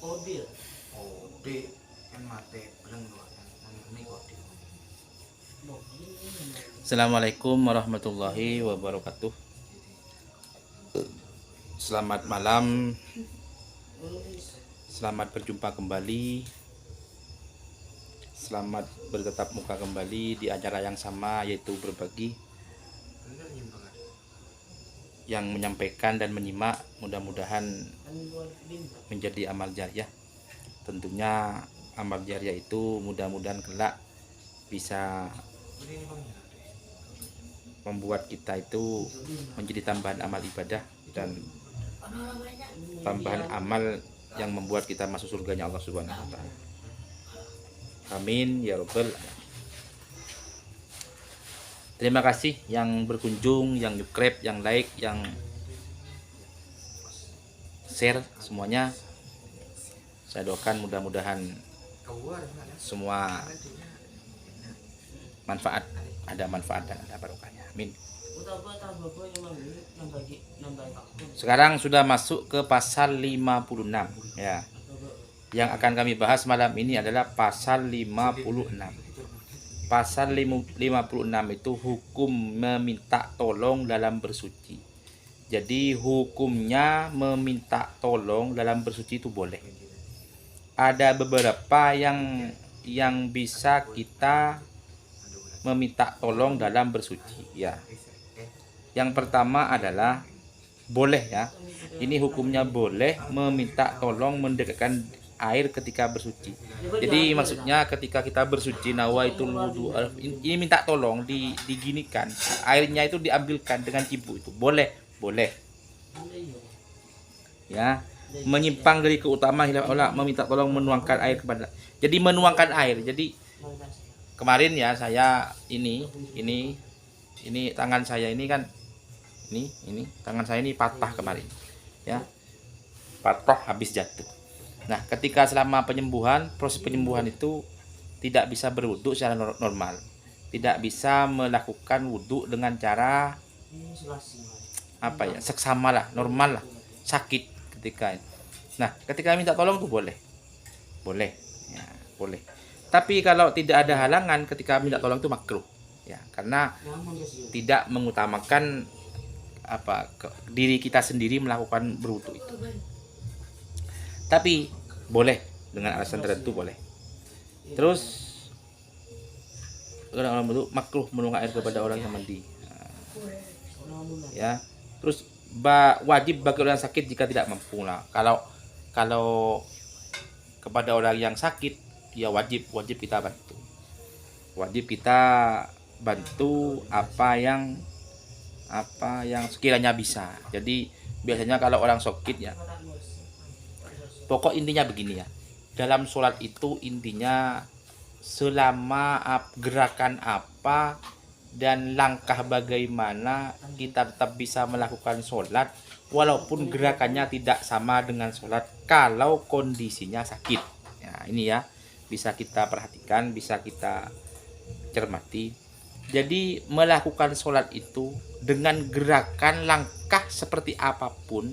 Odil. Ode kan mate beleng loh yang ini kode. Assalamualaikum warahmatullahi wabarakatuh. Selamat malam, selamat berjumpa kembali, selamat bertatap muka kembali di acara yang sama, yaitu berbagi. Yang menyampaikan dan menyimak mudah-mudahan menjadi amal jariah. Tentunya amal jariah itu mudah-mudahan kelak bisa membuat kita itu menjadi tambahan amal ibadah dan tambahan amal yang membuat kita masuk surganya Allah Subhanahu wa taala. Amin ya rabbal alamin. Terima kasih yang berkunjung, yang subscribe, yang like, yang share semuanya. Saya doakan mudah-mudahan semua manfaat, ada manfaat dan ada barokahnya. Amin. Sekarang sudah masuk ke pasal 56 ya. Yang akan kami bahas malam ini adalah pasal 56. Pasal 56 itu hukum meminta tolong dalam bersuci. Jadi hukumnya meminta tolong dalam bersuci itu boleh. Ada beberapa yang bisa kita meminta tolong dalam bersuci ya. Yang pertama adalah boleh ya. Ini hukumnya boleh meminta tolong mendekatkan air ketika bersuci. Jadi maksudnya ketika kita bersuci nawaitul wudu, ini minta tolong diginikan, airnya itu diambilkan dengan cibu, itu boleh ya. Menyimpang dari keutamaan hilaf aula meminta tolong menuangkan air kepada. Jadi menuangkan air. Jadi kemarin ya saya ini tangan saya ini kan ini tangan saya ini patah kemarin ya, patah habis jatuh. Nah, ketika selama penyembuhan, proses penyembuhan itu tidak bisa berwudu secara normal. Tidak bisa melakukan wudu dengan cara seksama lah, normal lah. Sakit ketika. Nah, ketika minta tolong itu boleh. Ya, boleh. Tapi kalau tidak ada halangan ketika minta tolong itu makruh. Ya, karena tidak mengutamakan diri kita sendiri melakukan berwudu itu. Tapi boleh dengan alasan tertentu boleh. Terus orang wudu makruh menuangkan air kepada orang yang mandi. Ya. Terus wajib bagi orang sakit jika tidak mampu. Nah, kalau kepada orang yang sakit ya wajib kita bantu. Wajib kita bantu apa yang sekiranya bisa. Jadi biasanya kalau orang sakit ya, pokok intinya begini ya, dalam sholat itu intinya selama gerakan apa dan langkah bagaimana kita tetap bisa melakukan sholat walaupun gerakannya tidak sama dengan sholat kalau kondisinya sakit. Ya, ini ya bisa kita perhatikan, bisa kita cermati. Jadi melakukan sholat itu dengan gerakan langkah seperti apapun,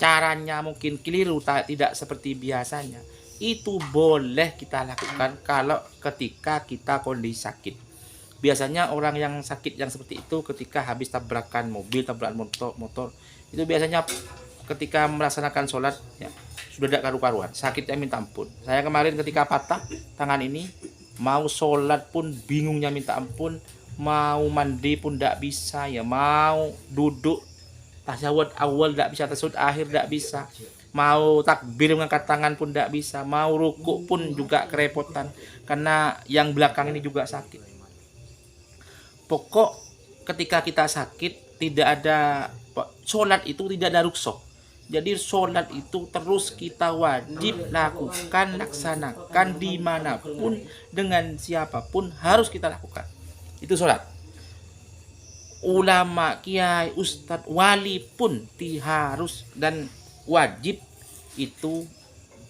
caranya mungkin keliru, tidak seperti biasanya, itu boleh kita lakukan kalau ketika kita kondisi sakit. Biasanya orang yang sakit yang seperti itu ketika habis tabrakan mobil, tabrakan motor itu biasanya ketika melaksanakan sholat ya, sudah tidak karu-karuan, sakitnya minta ampun. Saya kemarin ketika patah tangan ini, mau sholat pun bingungnya minta ampun, mau mandi pun tidak bisa ya, mau duduk tasyahud awal tidak bisa, tasyahud akhir tidak bisa, mau takbir mengangkat tangan pun tidak bisa, mau rukuk pun juga kerepotan karena yang belakang ini juga sakit. Pokok ketika kita sakit tidak ada sholat itu tidak ada rukhsah. Jadi sholat itu terus kita wajib lakukan, laksanakan dimanapun dengan siapapun harus kita lakukan. Itu sholat. Ulama, kiai, ustadz, wali pun harus dan wajib itu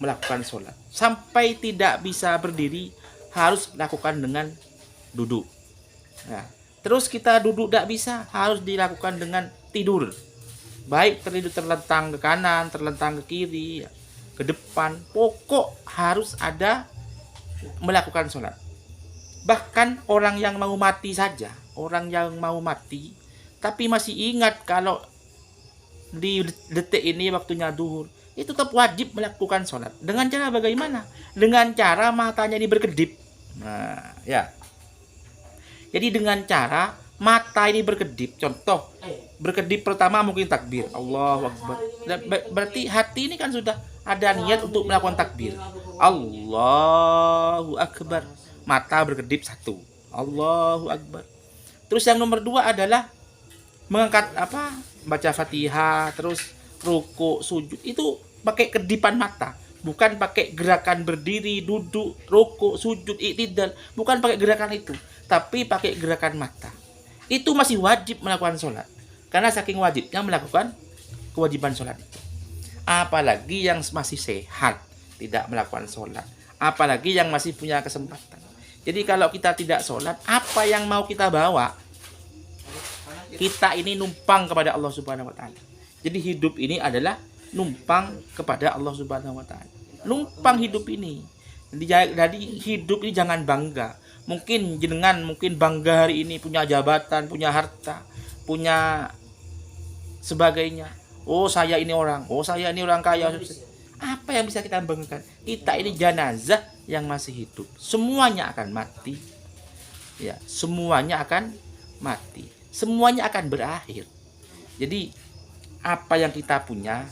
melakukan sholat. Sampai tidak bisa berdiri harus lakukan dengan duduk. Nah, terus kita duduk tidak bisa harus dilakukan dengan tidur. Baik terlentang ke kanan, terlentang ke kiri. ke depan, pokok harus ada melakukan sholat. Bahkan orang yang mau mati saja, orang yang mau mati tapi masih ingat kalau di detik ini waktunya duhur, itu tetap wajib melakukan sholat. Dengan cara bagaimana? Dengan cara matanya ini berkedip. Nah, ya. Jadi dengan cara mata ini berkedip. Contoh, berkedip pertama mungkin takbir, Allahu Akbar. Berarti hati ini kan sudah ada niat untuk melakukan takbir, Allahu Akbar. Mata berkedip satu, Allahu Akbar. Terus yang nomor dua adalah mengangkat baca Fatihah, terus ruku, sujud. Itu pakai kedipan mata, bukan pakai gerakan berdiri, duduk, ruku, sujud, i'tidal, bukan pakai gerakan itu, tapi pakai gerakan mata. Itu masih wajib melakukan sholat, karena saking wajibnya melakukan kewajiban sholat itu. Apalagi yang masih sehat tidak melakukan sholat, apalagi yang masih punya kesempatan. Jadi kalau kita tidak sholat, apa yang mau kita bawa? Kita ini numpang kepada Allah Subhanahu wa Ta'ala. Jadi hidup ini adalah numpang kepada Allah Subhanahu wa Ta'ala. Numpang hidup ini. Jadi hidup ini jangan bangga. Mungkin jenengan bangga hari ini punya jabatan, punya harta, punya sebagainya. Oh, saya ini orang kaya. Apa yang bisa kita banggakan? Kita ini jenazah yang masih hidup. Semuanya akan mati. Ya, semuanya akan mati. Semuanya akan berakhir. Jadi apa yang kita punya,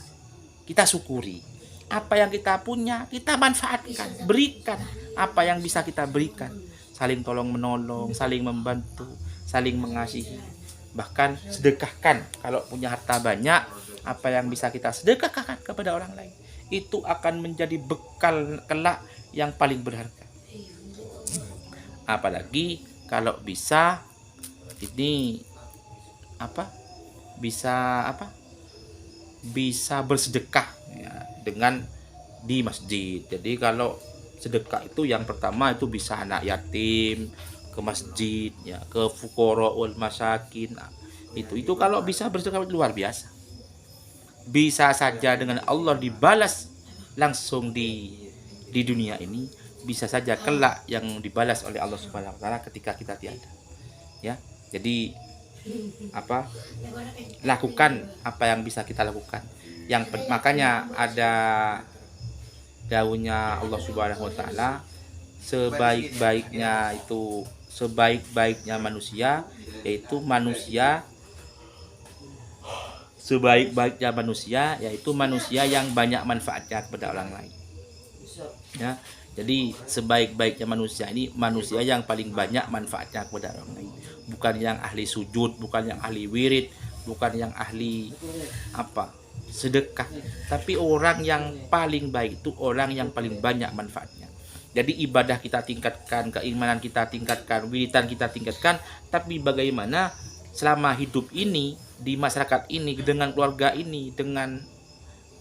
kita syukuri. Apa yang kita punya, kita manfaatkan, berikan apa yang bisa kita berikan. Saling tolong menolong, saling membantu, saling mengasihi. Bahkan sedekahkan. Kalau punya harta banyak, apa yang bisa kita sedekahkan kepada orang lain, itu akan menjadi bekal kelak yang paling berharga. Apalagi kalau bisa ini bisa bersedekah ya, dengan di masjid. Jadi kalau sedekah itu yang pertama itu bisa anak yatim, ke masjid ya, ke fuqaraul masakin. Itu kalau bisa bersedekah luar biasa. Bisa saja dengan Allah dibalas langsung di dunia ini, bisa saja kelak yang dibalas oleh Allah Subhanahu wa Ta'ala ketika kita tiada. Ya. Jadi lakukan apa yang bisa kita lakukan. Makanya ada daunnya Allah Subhanahu wa Ta'ala, sebaik-baiknya manusia yaitu manusia yang banyak manfaatnya kepada orang lain. Ya. Jadi sebaik-baiknya manusia ini manusia yang paling banyak manfaatnya kepada orang lain. Bukan yang ahli sujud, bukan yang ahli wirid, bukan yang ahli sedekah. Tapi orang yang paling baik itu orang yang paling banyak manfaatnya. Jadi ibadah kita tingkatkan, keimanan kita tingkatkan, wiridan kita tingkatkan. Tapi bagaimana selama hidup ini, di masyarakat ini, dengan keluarga ini, dengan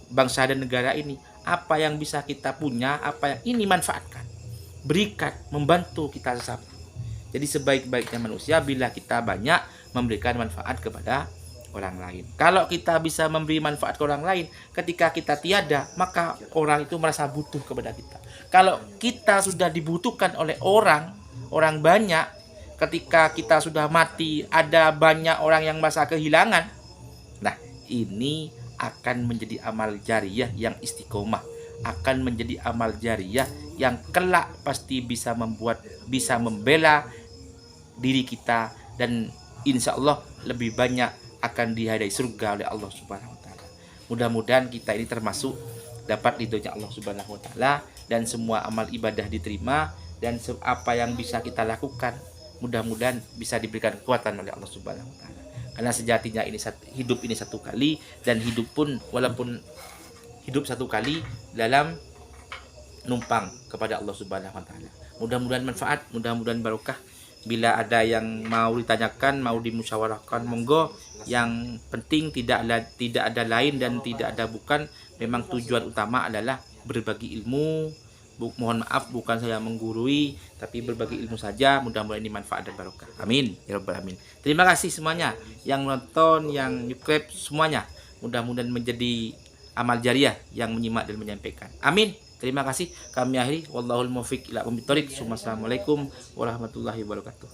bangsa dan negara ini, apa yang bisa kita punya, apa yang ini manfaatkan, berikan, membantu kita sesama. Jadi sebaik-baiknya manusia bila kita banyak memberikan manfaat kepada orang lain. Kalau kita bisa memberi manfaat ke orang lain, ketika kita tiada, maka orang itu merasa butuh kepada kita. Kalau kita sudah dibutuhkan oleh orang banyak, ketika kita sudah mati, ada banyak orang yang merasa kehilangan. Nah, ini akan menjadi amal jariyah yang istiqomah, akan menjadi amal jariyah yang kelak pasti bisa membela diri kita, dan insya Allah lebih banyak akan dihadiahi surga oleh Allah Subhanahu wa Ta'ala. Mudah-mudahan kita ini termasuk dapat ridhonya Allah Subhanahu wa Ta'ala, dan semua amal ibadah diterima, dan apa yang bisa kita lakukan mudah-mudahan bisa diberikan kekuatan oleh Allah Subhanahu wa Ta'ala. Karena sejatinya hidup ini satu kali, dan hidup pun walaupun hidup satu kali dalam numpang kepada Allah Subhanahu wa Ta'ala. Mudah-mudahan manfaat, mudah-mudahan barokah. Bila ada yang mau ditanyakan, mau dimusyawarahkan, monggo. Yang penting tidak ada lain dan tidak ada bukan. Memang tujuan utama adalah berbagi ilmu. Mohon maaf, bukan saya menggurui, tapi berbagi ilmu saja. Mudah-mudahan ini manfaat dan barokah. Amin ya rabbal alamin. Terima kasih semuanya yang nonton, yang subscribe semuanya. Mudah-mudahan menjadi amal jariah yang menyimak dan menyampaikan. Amin. Terima kasih. Kami akhiri. Wallahul muwaffiq ila aqwamit thoriq. Assalamualaikum warahmatullahi wabarakatuh.